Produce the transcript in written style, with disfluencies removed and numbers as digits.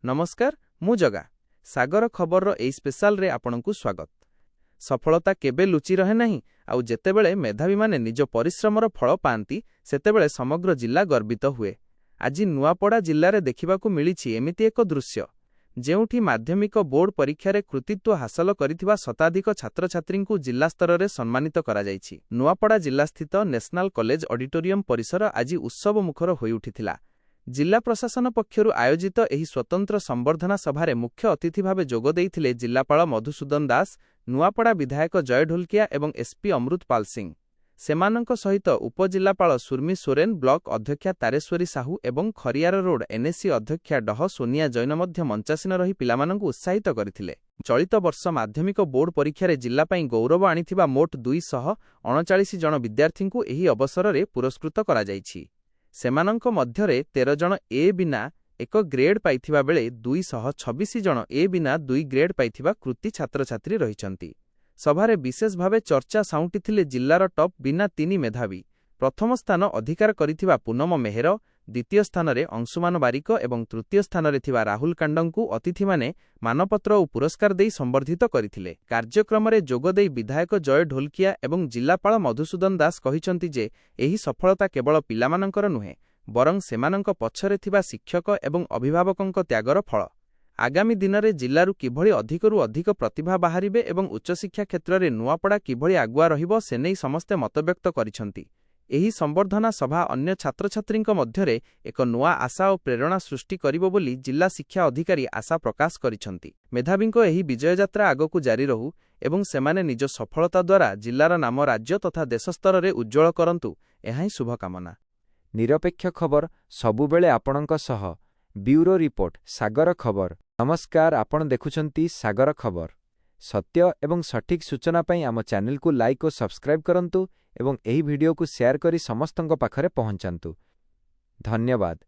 नमस्कार मु जगा सागर खबर एई स्पेशल रे आपनकु स्वागत। सफलता केबे लुचि रहे नहीं आउ जेतेबेले मेधावी माने निज परिश्रमर फल पांती सेतेबेले समग्र जिल्ला गर्वित हुए। आज नुआपड़ा जिल्ला रे देखिबाकु मिलिछि एमिति एक दृश्य जेउठी माध्यमिक बोर्ड परीक्षा कृतित्व हासिल करिथिबा शताधिक छात्र छात्रींकु जिल्ला स्तर रे सम्मानित करा जायछि। नुआपड़ा जिल्ला स्थित नेशनल कॉलेज ऑडिटोरियम परिसर आज उत्सव मुखर होई उठिथिला। जिला प्रशासन पक्षरु आयोजित एही स्वतंत्र संबर्धना सभारे मुख्य अतिथि भावे जोग देइथिले जिल्लापाल मधुसूदन दास, नुआपड़ा विधायक जय ढोलकिया एवं एसपी अमृतपाल सिंह। सेमानंक सहित उपजिल्लापाल सुर्मी सोरेन, ब्लॉक अध्यक्षा तारेश्वरी साहू एवं खरियार रोड एनएससी अध्यक्षा डह सोनिया जैन मध्य मंचासीन रही पिलामानंकु उत्साहित करथिले। चलित वर्ष माध्यमिक बोर्ड परीक्षा रे जिल्ला पई गौरव आनिथिबा मोट 239 जन विद्यार्थींकु एही अवसରରେ पुरस्कृत करा जायछि। सेमानंक मध्यरे 13 जन ए बिना एक ग्रेड पाइथिबा बेले 226 जन ए बिना 2 ग्रेड पाइथिबा कृति छात्र छात्री रहिछंती। सभारे विशेष भावे चर्चा साउंटिथिले जिल्लार टॉप बिना 3 मेधावी। प्रथम स्थान अधिकार करिथिबा पूनम मेहेर, द्वितीय स्थान रे अंशुमान बारिक एवं तृतीय स्थान रे थिबा राहुल कांडंकु अतिथि माने मानपत्र और पुरस्कार देई संबर्धित करिथिले। कार्यक्रम रे जोग देई विधायक जय ढोलकिया एवं जिल्लापाल मधुसूदन दास कहिसंती जे एही सफलता केवल पिलामानंकर नुहे बरं सेमानंक पछरे थिबा शिक्षक एवं अभिभावकंक त्यागर फल। आगामी दिन में जिल्लारू किभଳି अधिकरू अधिक प्रतिभा बाहरिबे एवं उच्च शिक्षा क्षेत्र में नुआपड़ा किभଳି आगुआ रहिबो से नै समस्ते मतव्यक्त करिसंती। एही संबर्धना सभा अन्य छात्र छात्रींक मध्यरे एक नुआ आशा और प्रेरणा सृष्टि करिबो बोली जिल्ला शिक्षा अधिकारी आशा प्रकाश करिसंती। मेधावींक एही विजय यात्रा आगकू जारी रहू एवं सेमाने निज सफलता द्वारा जिल्लार नाम राज्य तथा देश स्तर में उज्ज्वल करंतु एहा ही शुभकामना। निरपेक्ष खबर सबुबेले आपणक सह। ब्यूरो रिपोर्ट सागर खबर। नमस्कार, आपण देखुछंती सागर खबर। सत्य एवं सठिक सूचना पई आम चैनल को लाइक और सब्सक्राइब करंतु एवं एही वीडियो को शेयर करी समस्तंक पाखरे पहुंचांतु। धन्यवाद।